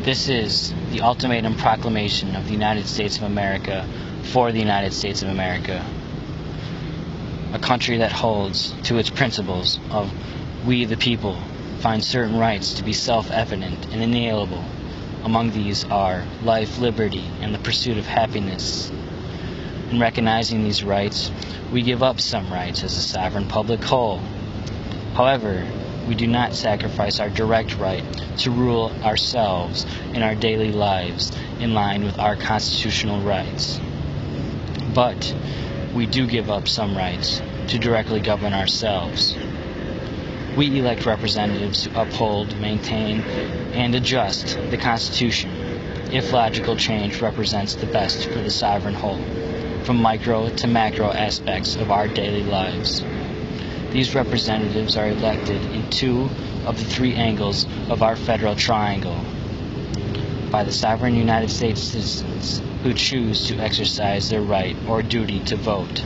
This is the Ultimatum Proclamation of the United States of America for the United States of America, a country that holds to its principles of we the people find certain rights to be self-evident and inalienable. Among these are life, liberty, and the pursuit of happiness. In recognizing these rights, we give up some rights as a sovereign public whole. However, we do not sacrifice our direct right to rule ourselves in our daily lives in line with our constitutional rights. But we do give up some rights to directly govern ourselves. We elect representatives to uphold, maintain, and adjust the Constitution if logical change represents the best for the sovereign whole, from micro to macro aspects of our daily lives. These representatives are elected in two of the three angles of our federal triangle by the sovereign United States citizens who choose to exercise their right or duty to vote.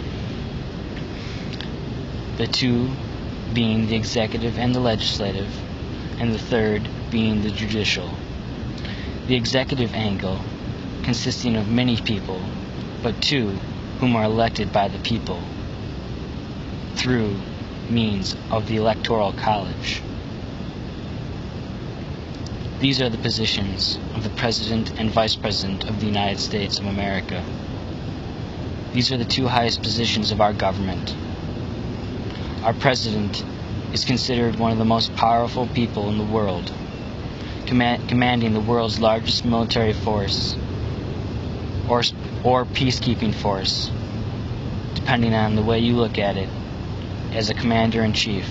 The two being the executive and the legislative, and the third being the judicial. The executive angle, consisting of many people, but two whom are elected by the people through means of the Electoral College. These are the positions of the President and Vice President of the United States of America. These are the two highest positions of our government. Our President is considered one of the most powerful people in the world, commanding the world's largest military force or peacekeeping force, depending on the way you look at it, as a commander-in-chief.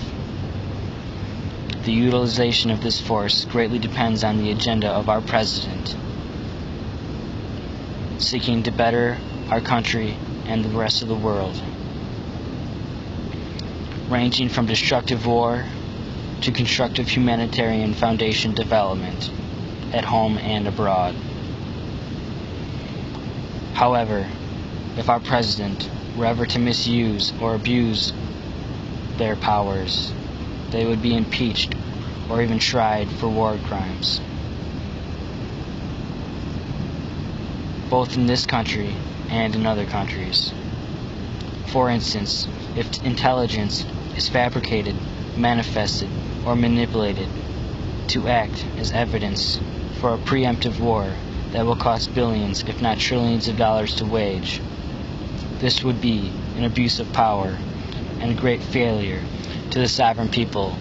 The utilization of this force greatly depends on the agenda of our President, seeking to better our country and the rest of the world, ranging from destructive war to constructive humanitarian foundation development at home and abroad. However, if our President were ever to misuse or abuse their powers, they would be impeached or even tried for war crimes, both in this country and in other countries. For instance, if intelligence is fabricated, manifested, or manipulated to act as evidence for a preemptive war that will cost billions, if not trillions of dollars to wage, this would be an abuse of power and a great failure to the sovereign people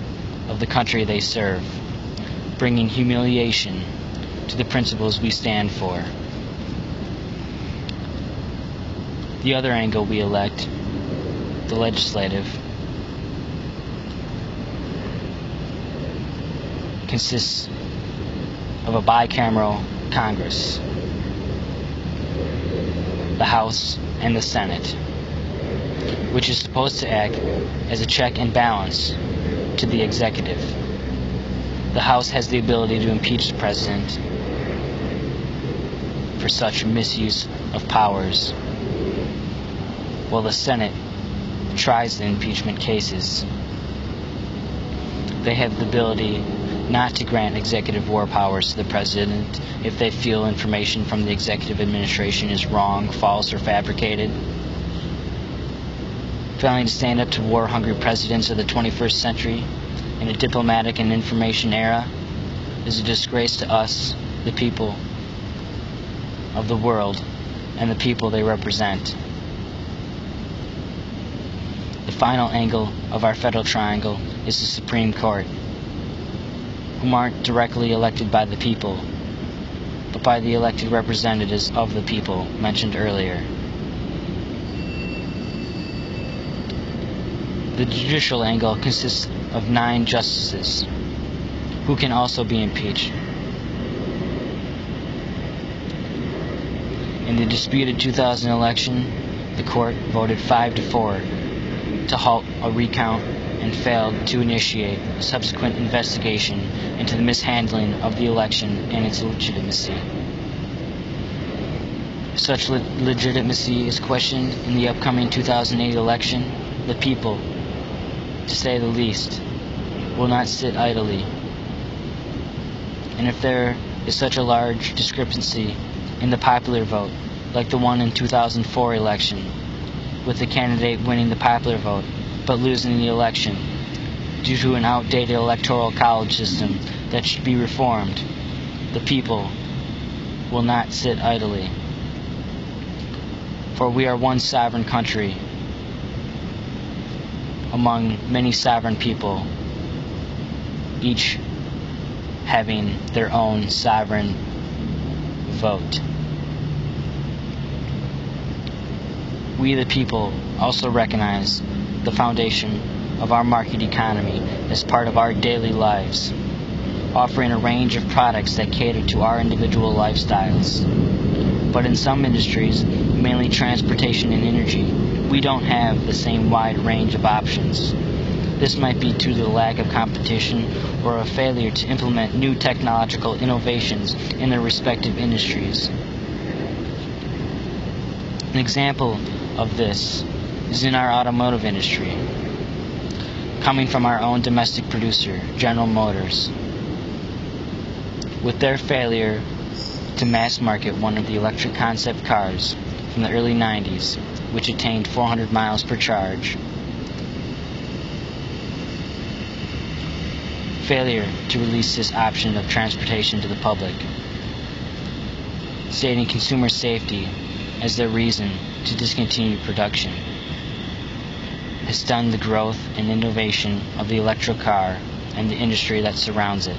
of the country they serve, bringing humiliation to the principles we stand for. The other angle we elect, the legislative, consists of a bicameral Congress, the House and the Senate, which is supposed to act as a check and balance to the executive. The House has the ability to impeach the President for such misuse of powers, while the Senate tries the impeachment cases. They have the ability not to grant executive war powers to the President if they feel information from the executive administration is wrong, false, or fabricated. Failing to stand up to war-hungry presidents of the 21st century in a diplomatic and information era is a disgrace to us, the people of the world, and the people they represent. The final angle of our federal triangle is the Supreme Court, whom aren't directly elected by the people, but by the elected representatives of the people mentioned earlier. The judicial angle consists of 9 justices, who can also be impeached. In the disputed 2000 election, the court voted 5-4 to halt a recount and failed to initiate a subsequent investigation into the mishandling of the election and its legitimacy. If such legitimacy is questioned in the upcoming 2008 election, the people, to say the least, will not sit idly. And if there is such a large discrepancy in the popular vote, like the one in 2004 election, with the candidate winning the popular vote but losing the election due to an outdated electoral college system that should be reformed. The people will not sit idly, for we are one sovereign country among many sovereign people, each having their own sovereign vote. We the people also recognize the foundation of our market economy as part of our daily lives, offering a range of products that cater to our individual lifestyles. But in some industries, mainly transportation and energy, we don't have the same wide range of options. This might be due to the lack of competition or a failure to implement new technological innovations in their respective industries. An example of this is in our automotive industry, coming from our own domestic producer, General Motors. With their failure to mass market one of the electric concept cars from the early 90s, which attained 400 miles per charge, failure to release this option of transportation to the public, stating consumer safety as their reason to discontinue production, has stunned the growth and innovation of the electric car and the industry that surrounds it.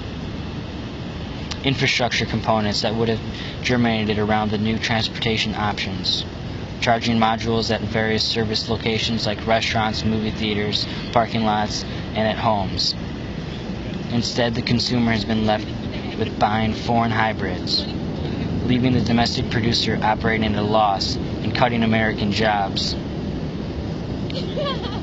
Infrastructure components that would have germinated around the new transportation options, charging modules at various service locations like restaurants, movie theaters, parking lots, and at homes. Instead, the consumer has been left with buying foreign hybrids, leaving the domestic producer operating at a loss and cutting American jobs.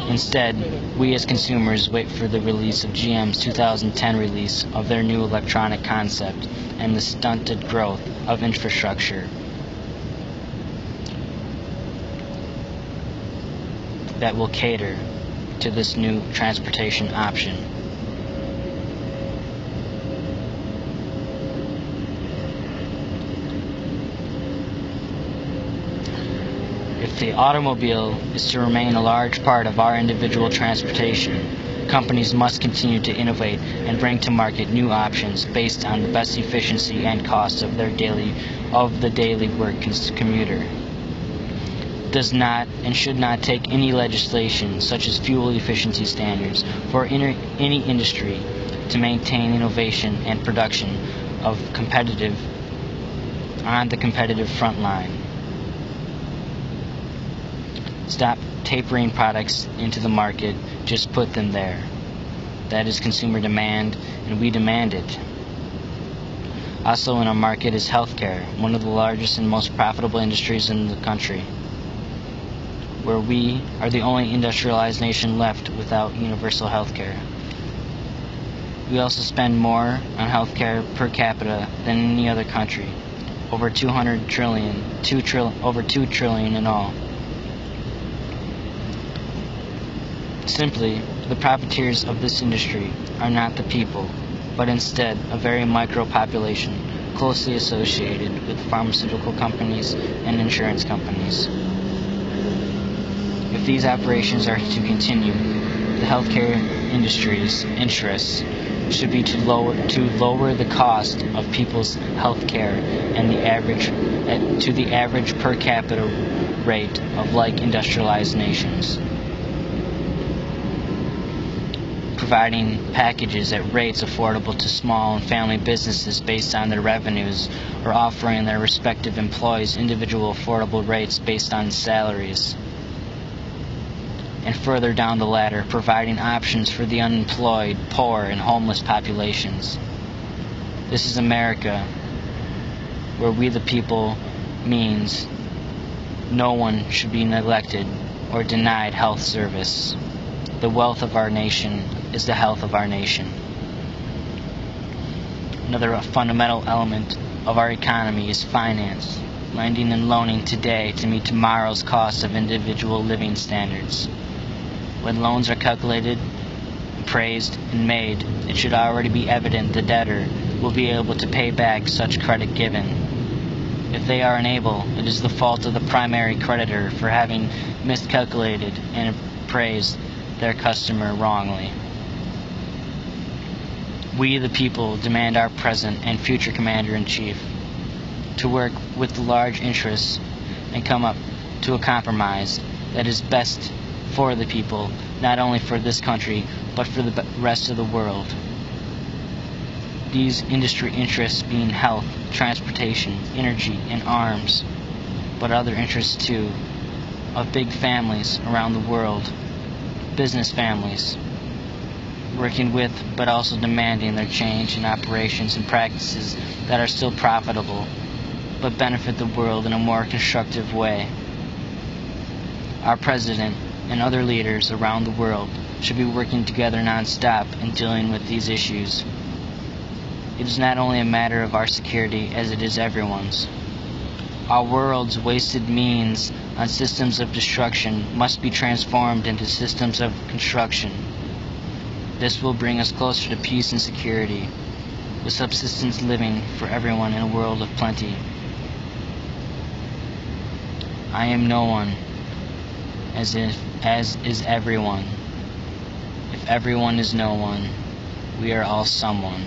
Instead, we as consumers wait for the release of GM's 2010 release of their new electronic concept and the stunted growth of infrastructure that will cater to this new transportation option. If the automobile is to remain a large part of our individual transportation, companies must continue to innovate and bring to market new options based on the best efficiency and cost of the daily work commuter. Does not and should not take any legislation such as fuel efficiency standards for any industry to maintain innovation and production of on the competitive front line. Stop tapering products into the market, just put them there. That is consumer demand, and we demand it. Also in our market is healthcare, one of the largest and most profitable industries in the country, where we are the only industrialized nation left without universal healthcare. We also spend more on healthcare per capita than any other country, over $2 trillion in all. Simply, the profiteers of this industry are not the people, but instead a very micro population closely associated with pharmaceutical companies and insurance companies. If these operations are to continue, the healthcare industry's interests should be to lower the cost of people's health care and to the average per capita rate of like industrialized nations, providing packages at rates affordable to small and family businesses based on their revenues, or offering their respective employees individual affordable rates based on salaries. And further down the ladder, providing options for the unemployed, poor, and homeless populations. This is America, where we the people means no one should be neglected or denied health service. The wealth of our nation is the health of our nation. Another fundamental element of our economy is finance, lending and loaning today to meet tomorrow's cost of individual living standards. When loans are calculated praised, and made, it should already be evident the debtor will be able to pay back such credit given. If they are unable, it is the fault of the primary creditor for having miscalculated and appraised their customer wrongly. We, the people, demand our present and future Commander-in-Chief to work with the large interests and come up to a compromise that is best for the people, not only for this country, but for the rest of the world. These industry interests being health, transportation, energy, and arms, but other interests too, of big families around the world, business families, working with but also demanding their change in operations and practices that are still profitable, but benefit the world in a more constructive way. Our President and other leaders around the world should be working together non-stop in dealing with these issues. It is not only a matter of our security as it is everyone's. Our world's wasted means on systems of destruction must be transformed into systems of construction. This will bring us closer to peace and security, with subsistence living for everyone in a world of plenty. I am no one, as is everyone. If everyone is no one, we are all someone.